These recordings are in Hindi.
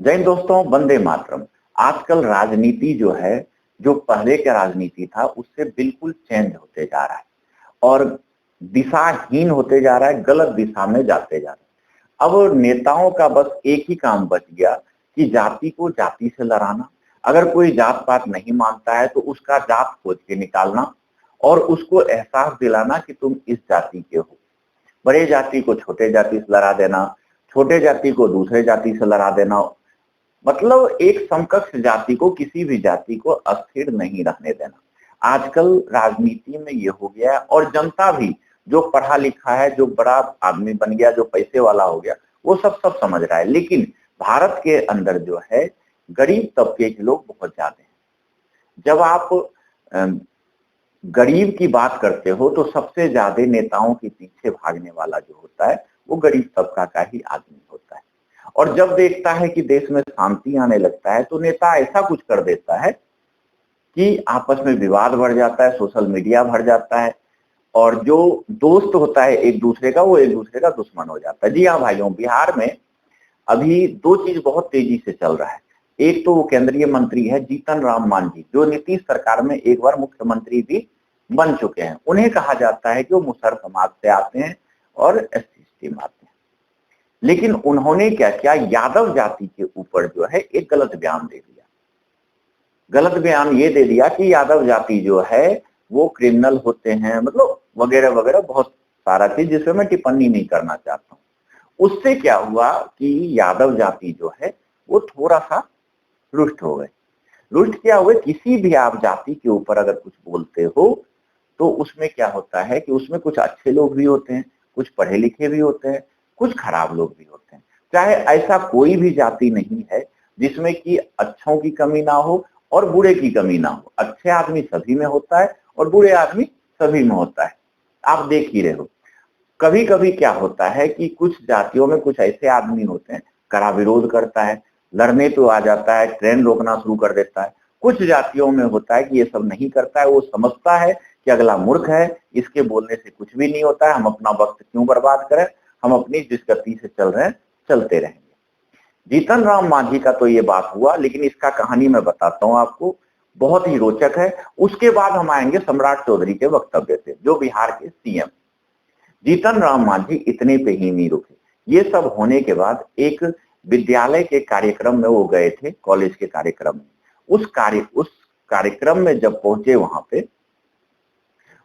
जय हिंद दोस्तों, वंदे मातरम। आजकल राजनीति जो है, जो पहले का राजनीति था उससे बिल्कुल चेंज होते जा रहा है और दिशाहीन होते जा रहा है, गलत दिशा में जाते जा रहा है। अब नेताओं का बस एक ही काम बच गया कि जाति को जाति से लड़ाना। अगर कोई जात पात नहीं मानता है तो उसका जात खोज के निकालना और उसको एहसास दिलाना कि तुम इस जाति के हो। बड़े जाति को छोटे जाति से लड़ा देना, छोटे जाति को दूसरे जाति से लड़ा देना, मतलब एक समकक्ष जाति को, किसी भी जाति को अस्थिर नहीं रहने देना। आजकल राजनीति में ये हो गया है और जनता भी, जो पढ़ा लिखा है, जो बड़ा आदमी बन गया, जो पैसे वाला हो गया, वो सब समझ रहा है। लेकिन भारत के अंदर जो है गरीब तबके के लोग बहुत ज्यादा हैं। जब आप गरीब की बात करते हो तो सबसे ज्यादा नेताओं के पीछे भागने वाला जो होता है वो गरीब तबका का ही आदमी होता है। और जब देखता है कि देश में शांति आने लगता है तो नेता ऐसा कुछ कर देता है कि आपस में विवाद बढ़ जाता है, सोशल मीडिया भर जाता है और जो दोस्त होता है एक दूसरे का, वो एक दूसरे का दुश्मन हो जाता है। जी हाँ भाइयों, बिहार में अभी दो चीज बहुत तेजी से चल रहा है। एक तो वो केंद्रीय मंत्री है जीतन राम मांझी, जो नीतीश सरकार में एक बार मुख्यमंत्री भी बन चुके हैं। उन्हें कहा जाता है कि वो मुसहर समाज से आते हैं और SC में आते हैं। लेकिन उन्होंने क्या किया, यादव जाति के ऊपर जो है एक गलत बयान दे दिया। गलत बयान ये दे दिया कि यादव जाति जो है वो क्रिमिनल होते हैं, मतलब वगैरह वगैरह बहुत सारा चीज, जिसमें मैं टिप्पणी नहीं करना चाहता हूं। उससे क्या हुआ कि यादव जाति जो है वो थोड़ा सा रुष्ट हो गए। रुष्ट क्या हुए, किसी भी आप जाति के ऊपर अगर कुछ बोलते हो तो उसमें क्या होता है कि उसमें कुछ अच्छे लोग भी होते हैं, कुछ पढ़े लिखे भी होते हैं, कुछ खराब लोग भी होते हैं। चाहे ऐसा कोई भी जाति नहीं है जिसमें कि अच्छों की कमी ना हो और बुरे की कमी ना हो। अच्छे आदमी सभी में होता है और बुरे आदमी सभी में होता है। आप देख ही रहे हो, कभी कभी क्या होता है कि कुछ जातियों में कुछ ऐसे आदमी होते हैं, कड़ा विरोध करता है, लड़ने तो आ जाता है, ट्रेन रोकना शुरू कर देता है। कुछ जातियों में होता है कि ये सब नहीं करता है, वो समझता है कि अगला मूर्ख है, इसके बोलने से कुछ भी नहीं होता है, हम अपना वक्त क्यों बर्बाद करें, हम अपनी जिस गति से चल रहे हैं चलते रहेंगे। जीतन राम मांझी का तो ये बात हुआ, लेकिन इसका कहानी मैं बताता हूँ आपको, बहुत ही रोचक है। उसके बाद हम आएंगे सम्राट चौधरी के वक्तव्य से, जो बिहार के CM। जीतन राम मांझी इतने पे ही नहीं रुके। ये सब होने के बाद एक विद्यालय के कार्यक्रम में वो गए थे, कॉलेज के कार्यक्रम में। उस कार्यक्रम में जब पहुंचे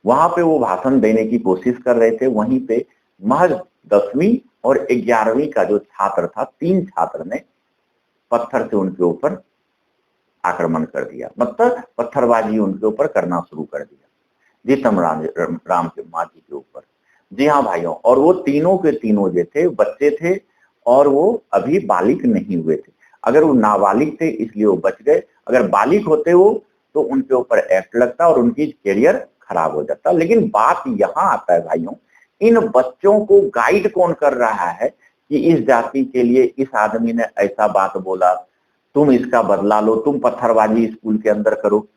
वहां पे वो भाषण देने की कोशिश कर रहे थे। वहीं पे महज 10वीं और 11वीं का जो छात्र था, 3 छात्र ने पत्थर से उनके ऊपर आक्रमण कर दिया, मतलब पत्थरबाजी उनके ऊपर करना शुरू कर दिया, जीतन राम के मांझी के ऊपर। जी हाँ भाइयों, और वो तीनों के तीनों जो थे बच्चे थे और वो अभी बालिग नहीं हुए थे। अगर वो नाबालिग थे इसलिए वो बच गए, अगर बालिग होते वो तो उनके ऊपर एक्ट लगता और उनकी कैरियर खराब हो जाता। लेकिन बात यहाँ आता है भाइयों, इन बच्चों को गाइड कौन कर रहा है कि इस जाति के लिए इस आदमी ने ऐसा बात बोला, तुम इसका बदला लो, तुम पत्थरबाजी स्कूल के अंदर करो।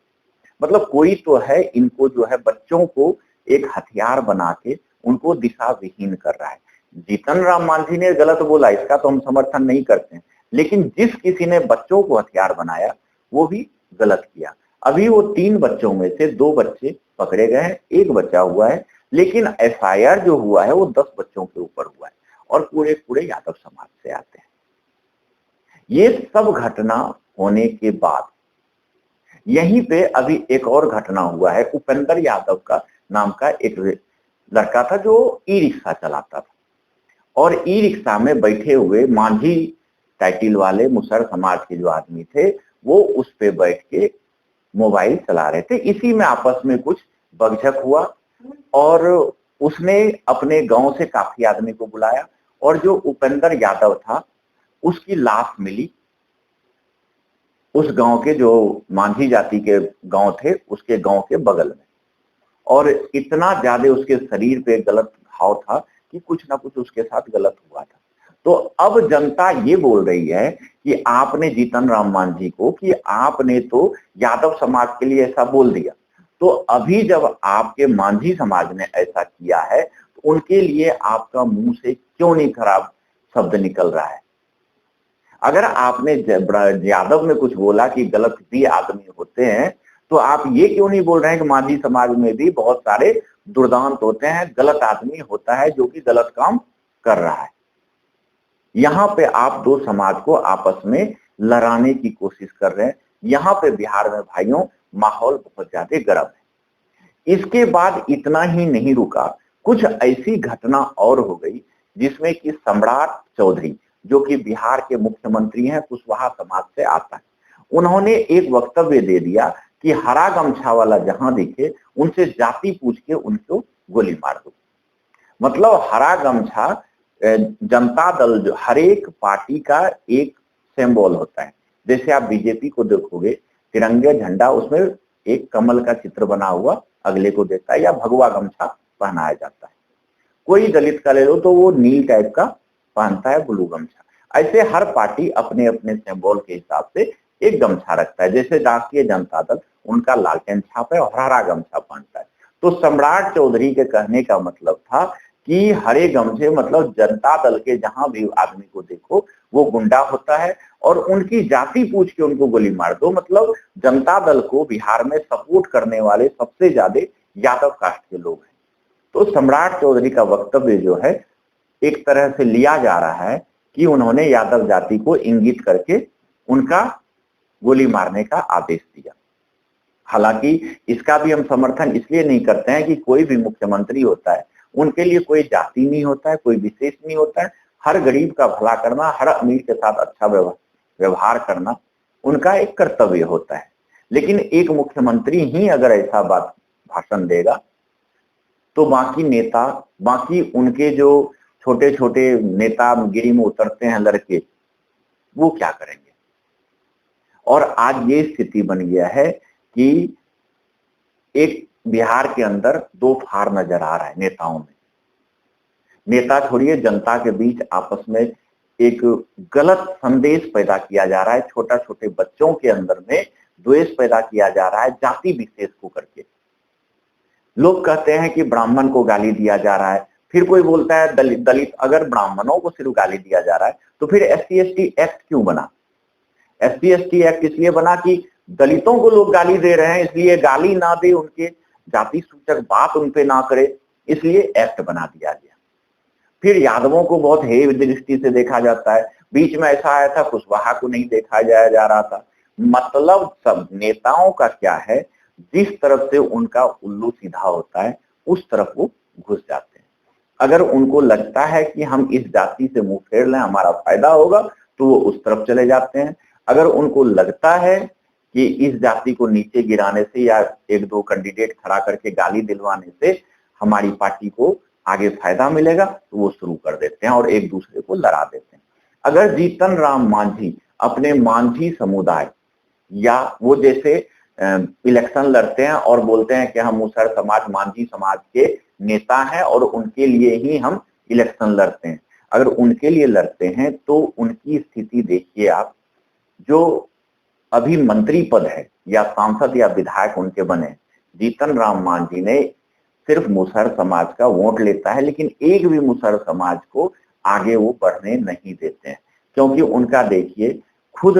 मतलब कोई तो है इनको जो है बच्चों को एक हथियार बना के उनको दिशा विहीन कर रहा है। जीतन राम मांझी ने गलत बोला, इसका तो हम समर्थन नहीं करते हैं, लेकिन जिस किसी ने बच्चों को हथियार बनाया वो भी गलत किया। अभी वो 3 बच्चों में से 2 बच्चे पकड़े गए हैं, 1 बचा हुआ है, लेकिन FIR जो हुआ है वो 10 बच्चों के ऊपर हुआ है और पूरे पूरे यादव समाज से आते हैं। ये सब घटना होने के बाद यहीं पे अभी एक और घटना हुआ है। उपेंद्र यादव का नाम का एक लड़का था जो ई-रिक्शा चलाता था और ई-रिक्शा में बैठे हुए मांझी टाइटिल वाले मुसहर समाज के जो आदमी थे वो उस पे बैठ के मोबाइल चला रहे थे। इसी में आपस में कुछ बकझक हुआ और उसने अपने गांव से काफी आदमी को बुलाया और जो उपेंद्र यादव था उसकी लाश मिली उस गांव के, जो मांझी जाति के गांव थे उसके गांव के बगल में, और इतना ज्यादा उसके शरीर पे गलत घाव था कि कुछ ना कुछ उसके साथ गलत हुआ था। तो अब जनता ये बोल रही है कि आपने जीतन राम मांझी को, कि आपने तो यादव समाज के लिए ऐसा बोल दिया, तो अभी जब आपके मांझी समाज ने ऐसा किया है तो उनके लिए आपका मुंह से क्यों नहीं खराब शब्द निकल रहा है। अगर आपने यादव में कुछ बोला कि गलत भी आदमी होते हैं, तो आप ये क्यों नहीं बोल रहे हैं कि माझी समाज में भी बहुत सारे दुर्दांत होते हैं, गलत आदमी होता है जो कि गलत काम कर रहा है। यहां पे आप दो समाज को आपस में लड़ाने की कोशिश कर रहे हैं। यहां पे बिहार में भाइयों माहौल बहुत ज्यादा गर्म है। इसके बाद इतना ही नहीं रुका, कुछ ऐसी घटना और हो गई जिसमें कि सम्राट चौधरी जो कि बिहार के मुख्यमंत्री हैं, कुशवाहा समाज से आता है, उन्होंने एक वक्तव्य दे दिया कि हरा गमछा वाला जहां दिखे उनसे जाति पूछ के उनको गोली मार दो। मतलब हरा गमछा जनता दल जो हर एक पार्टी का एक सिंबल होता है। जैसे आप बीजेपी को देखोगे, तिरंगे झंडा उसमें एक कमल का चित्र बना हुआ अगले को देता है, या भगवा गमछा पहनाया जाता है। कोई दलित का ले लो तो वो नील टाइप का पहनता है, ब्लू गमछा। ऐसे हर पार्टी अपने अपने सिंबल के हिसाब से एक गमछा रखता है। जैसे राष्ट्रीय जनता दल उनका लालटेन छाप है और हरा गमछा पहनता है। तो सम्राट चौधरी के कहने का मतलब था कि हरे गमछे मतलब जनता दल के जहां भी आदमी को देखो वो गुंडा होता है और उनकी जाति पूछ के उनको गोली मार दो। मतलब जनता दल को बिहार में सपोर्ट करने वाले सबसे ज्यादा यादव कास्ट के लोग हैं। तो सम्राट चौधरी का वक्तव्य जो है एक तरह से लिया जा रहा है कि उन्होंने यादव जाति को इंगित करके उनका गोली मारने का आदेश दिया। हालांकि इसका भी हम समर्थन इसलिए नहीं करते हैं कि कोई भी मुख्यमंत्री होता है उनके लिए कोई जाति नहीं होता है, कोई विशेष नहीं होता है। हर गरीब का भला करना, हर अमीर के साथ अच्छा व्यवहार करना उनका एक कर्तव्य होता है। लेकिन एक मुख्यमंत्री ही अगर ऐसा बात भाषण देगा तो बाकी नेता, बाकी उनके जो छोटे छोटे नेता गिरी में उतरते हैं लड़के, वो क्या करेंगे। और आज ये स्थिति बन गया है कि एक बिहार के अंदर दो फाड़ नजर आ रहा है नेताओं में। नेता छोड़िए, जनता के बीच आपस में एक गलत संदेश पैदा किया जा रहा है। छोटा छोटे बच्चों के अंदर में द्वेष पैदा किया जा रहा है जाति विशेष को करके। लोग कहते हैं कि ब्राह्मण को गाली दिया जा रहा है, फिर कोई बोलता है दलित। अगर ब्राह्मणों को सिर्फ गाली दिया जा रहा है तो फिर SC/ST एक्ट क्यों बना? SC/ST एक्ट इसलिए बना कि दलितों को लोग गाली दे रहे हैं, इसलिए गाली ना दे, उनके जाति सूचक बात उन पे ना करे, इसलिए एक्ट बना दिया गया। फिर यादवों को बहुत हेय दृष्टि से देखा जाता है। बीच में ऐसा आया था कुशवाहा को नहीं देखा जा रहा था। मतलब सब नेताओं का क्या है, जिस तरफ से उनका उल्लू सीधा होता है उस तरफ वो घुस जाते हैं। अगर उनको लगता है कि हम इस जाति से मुंह फेर लें, हमारा फायदा होगा, तो वो उस तरफ चले जाते हैं। अगर उनको लगता है कि इस जाति को नीचे गिराने से या एक दो कैंडिडेट खड़ा करके गाली दिलवाने से हमारी पार्टी को आगे फायदा मिलेगा, तो वो शुरू कर देते हैं और एक दूसरे को लड़ा देते हैं। अगर जीतन राम मांझी अपने मांझी समुदाय या वो जैसे इलेक्शन लड़ते हैं और बोलते हैं कि हम मुसहर समाज मांझी समाज के नेता हैं और उनके लिए ही हम इलेक्शन लड़ते हैं, अगर उनके लिए लड़ते हैं तो उनकी स्थिति देखिए आप। जो अभी मंत्री पद है या सांसद या विधायक उनके बने, जीतन राम मांझी ने सिर्फ मुसहर समाज का वोट लेता है, लेकिन एक भी मुसहर समाज को आगे वो बढ़ने नहीं देते हैं। क्योंकि उनका देखिए खुद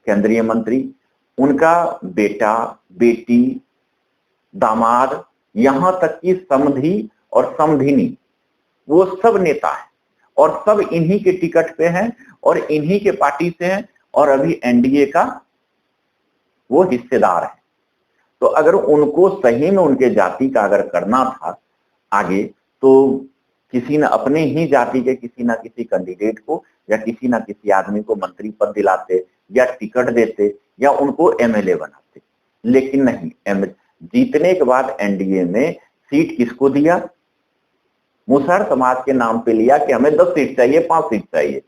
केंद्रीय मंत्री, उनका बेटा, बेटी, दामाद, यहां तक कि समधी और समधिनी, वो सब नेता है और सब इन्हीं के टिकट पे हैं और इन्हीं के पार्टी से हैं और अभी NDA का वो हिस्सेदार है। तो अगर उनको सही में उनके जाति का अगर करना था आगे, तो किसी न अपने ही जाति के किसी ना किसी कैंडिडेट को या किसी ना किसी आदमी को मंत्री पद दिलाते या टिकट देते या उनको MLA बनाते। लेकिन नहीं, जीतने के बाद NDA में सीट किसको दिया? मुसहर समाज के नाम पे लिया कि हमें 10 सीट चाहिए, 5 सीट चाहिए।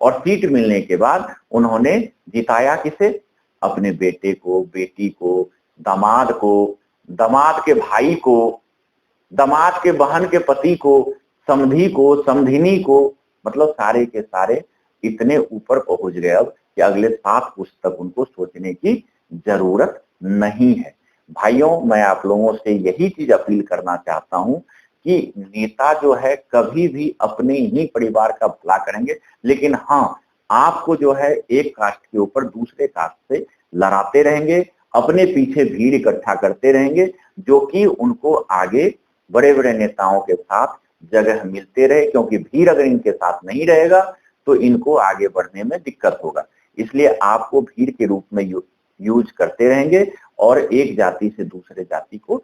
और सीट मिलने के बाद उन्होंने जिताया किसे? अपने बेटे को, बेटी को, दामाद को, दामाद के भाई को, दामाद के बहन के पति को, समधी को, समधिनी को। मतलब सारे के सारे इतने ऊपर पहुंच गए अब कि अगले 7 पुस्तक तक उनको सोचने की जरूरत नहीं है। भाइयों, मैं आप लोगों से यही चीज अपील करना चाहता हूं कि नेता जो है कभी भी अपने ही परिवार का भला करेंगे, लेकिन हाँ, आपको जो है एक कास्ट के ऊपर दूसरे कास्ट से लड़ाते रहेंगे, अपने पीछे भीड़ इकट्ठा करते रहेंगे, जो कि उनको आगे बड़े बड़े नेताओं के साथ जगह मिलते रहे, क्योंकि भीड़ अगर इनके साथ नहीं रहेगा तो इनको आगे बढ़ने में दिक्कत होगा। इसलिए आपको भीड़ के रूप में यूज करते रहेंगे और एक जाति से दूसरे जाति को